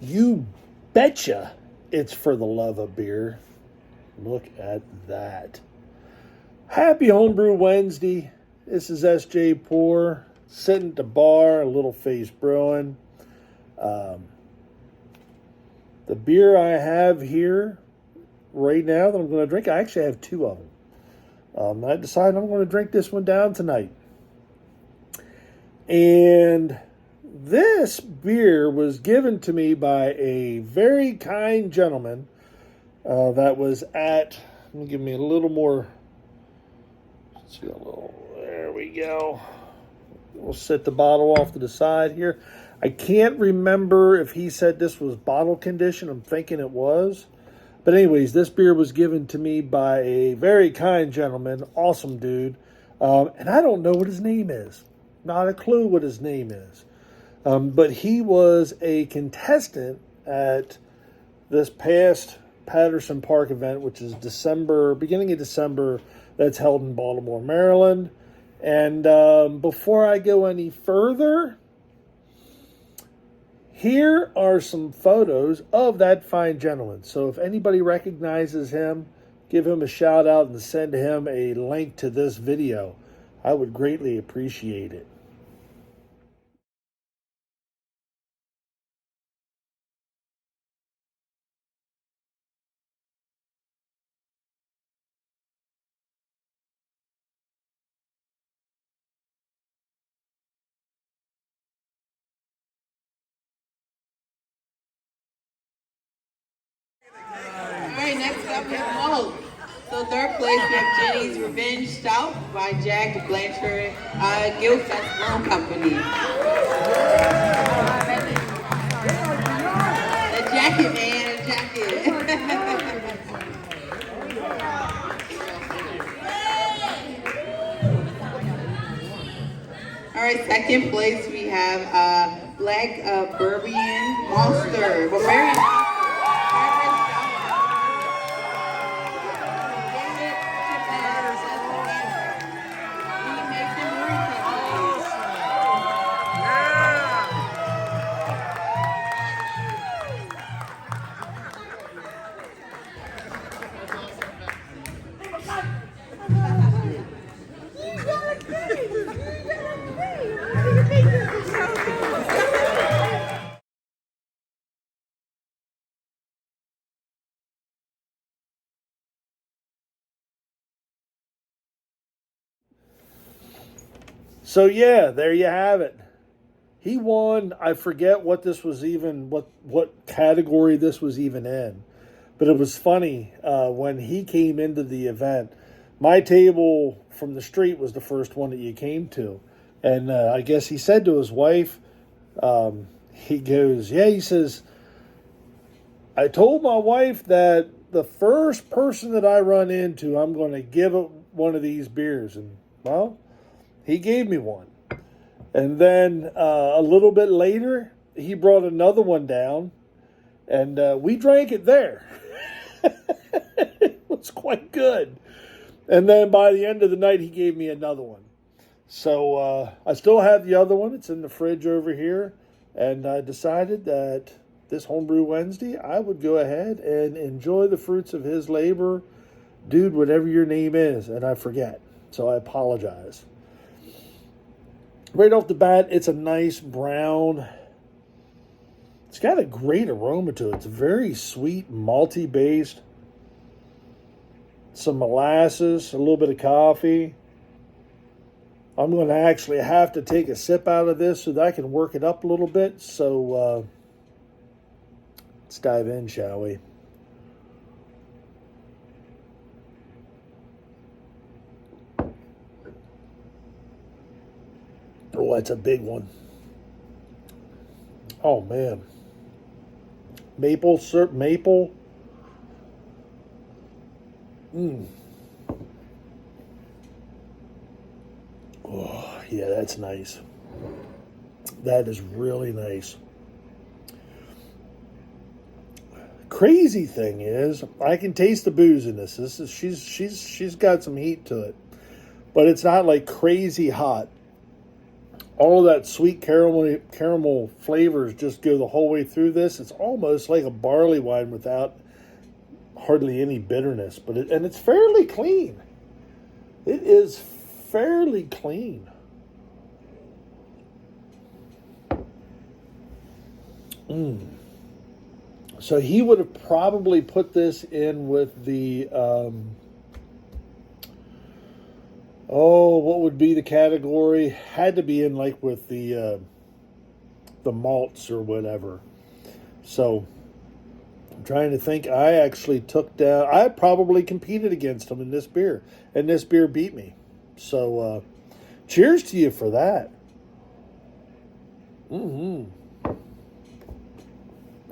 You betcha it's for the love of beer. Look at that. Happy Homebrew Wednesday. This is S.J. Poor, sitting at the bar, a Little Face Brewing. The beer I have here right now that I'm going to drink, I actually have two of them. I decided I'm going to drink this one down tonight. And this beer was given to me by a very kind gentleman that was at, let me give me a little more, let's see, there we go. We'll set the bottle off to the side here. I can't remember if he said this was bottle condition. I'm thinking it was. But anyways, this beer was given to me by a very kind gentleman, awesome dude. And I don't know what his name is. Not a clue what his name is. But he was a contestant at this past Patterson Park event, which is beginning of December, that's held in Baltimore, Maryland. And before I go any further, here are some photos of that fine gentleman. So if anybody recognizes him, give him a shout out and send him a link to this video. I would greatly appreciate it. All right, next up is Malt. So third place, we have Jenny's Revenge Stout by Jack Blanchard Guildfest Rum Company. The jacket, man, the jacket. All right, second place, we have Black Bourbon Monster. Bavarian So yeah, there you have it. He won. I forget what this was even, what category this was even in. But it was funny when he came into the event. My table from the street was the first one that you came to. And I guess he said to his wife, he goes, yeah, he says, I told my wife that the first person that I run into, I'm going to give it one of these beers. And, well, he gave me one. And then a little bit later, he brought another one down. And we drank it there. It was quite good. And then by the end of the night, he gave me another one. So I still have the other one. It's in the fridge over here. And I decided that this Homebrew Wednesday, I would go ahead and enjoy the fruits of his labor. Dude, whatever your name is. And I forget. So I apologize. Right off the bat, it's a nice brown. It's got a great aroma to it. It's very sweet, malty based. Some molasses, a little bit of coffee. I'm going to actually have to take a sip out of this so that I can work it up a little bit. So let's dive in, shall we? Oh, that's a big one. Oh, man. Maple syrup, maple. Oh, yeah, that's nice. That is really nice. Crazy thing is, I can taste the booze in this. She's got some heat to it, but it's not like crazy hot. all of that sweet caramel flavors just go the whole way through this. It's almost like a barley wine without hardly any bitterness, and it's fairly clean. It is fairly clean. So he would have probably put this in with the what would be the category? Had to be in like with the malts or whatever. So I'm trying to think. I actually took down. I probably competed against him in this beer, and this beer beat me. So cheers to you for that.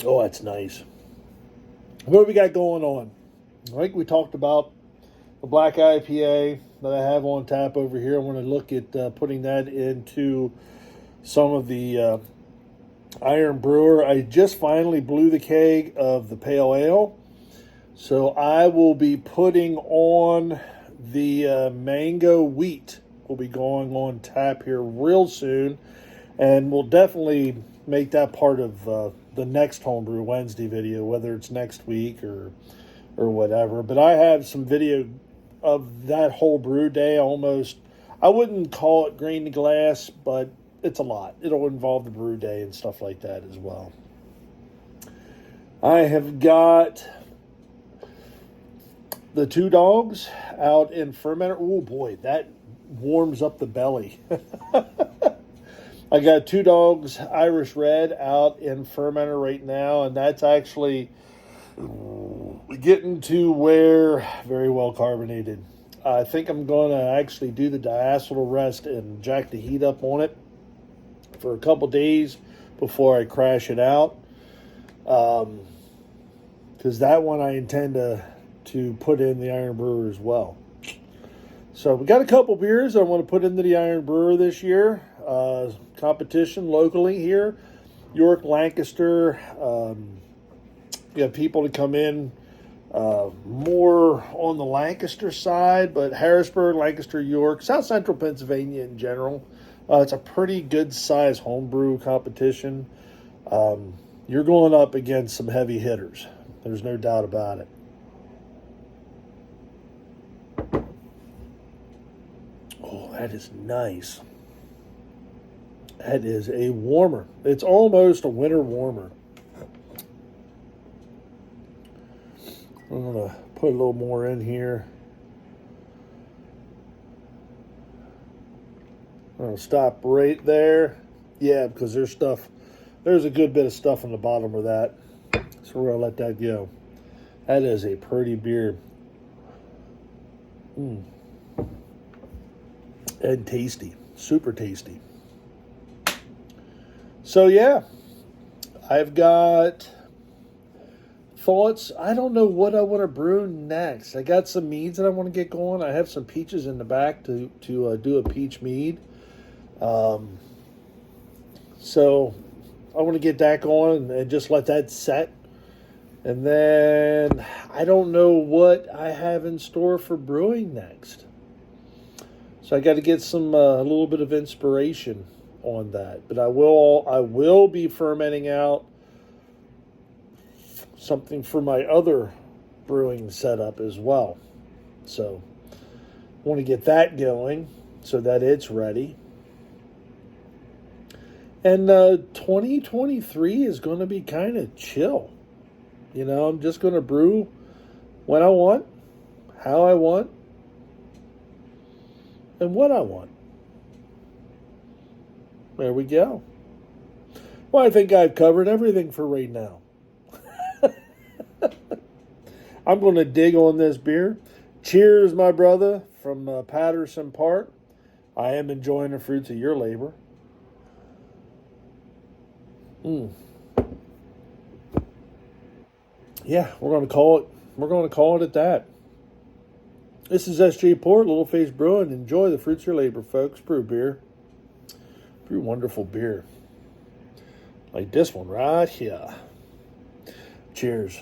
Oh, that's nice. What do we got going on? I think we talked about the black IPA that I have on tap over here. I want to look at putting that into some of the Iron Brewer. I just finally blew the keg of the Pale Ale. So I will be putting on the Mango Wheat. Will be going on tap here real soon. And we'll definitely make that part of the next Homebrew Wednesday video, whether it's next week or whatever. But I have some video of that whole brew day. I wouldn't call it grain to glass, but it's a lot. It'll involve the brew day and stuff like that as well. I have got the Two Dogs out in fermenter. Oh boy, that warms up the belly. I got Two Dogs Irish Red out in fermenter right now, and that's actually getting to where very well carbonated. I think I'm going to actually do the diacetyl rest and jack the heat up on it for a couple days before I crash it out. Because that one I intend to put in the Iron Brewer as well. So we got a couple beers I want to put into the Iron Brewer this year. Competition locally here. York, Lancaster. You have people to come in more on the Lancaster side, but Harrisburg, Lancaster, York, South Central Pennsylvania in general. It's a pretty good size homebrew competition. You're going up against some heavy hitters. There's no doubt about it. Oh, that is nice. That is a warmer. It's almost a winter warmer. I'm going to put a little more in here. I'm going to stop right there. Yeah, because there's a good bit of stuff on the bottom of that. So we're going to let that go. That is a pretty beer. And tasty. Super tasty. So yeah, I've got thoughts. I don't know what I want to brew next. I got some meads that I want to get going. I have some peaches in the back to do a peach mead. So I want to get that going and just let that set. And then I don't know what I have in store for brewing next. So I got to get some a little bit of inspiration on that. But I will be fermenting out something for my other brewing setup as well. So I want to get that going so that it's ready. And 2023 is going to be kind of chill. You know, I'm just going to brew when I want, how I want, and what I want. There we go. Well, I think I've covered everything for right now. I'm going to dig on this beer. Cheers, my brother, from Patterson Park. I am enjoying the fruits of your labor. Yeah, we're going to call it at that. This is S.J. Port, Little Face Brewing. Enjoy the fruits of your labor, folks. Brew beer. Brew wonderful beer. Like this one right here. Cheers.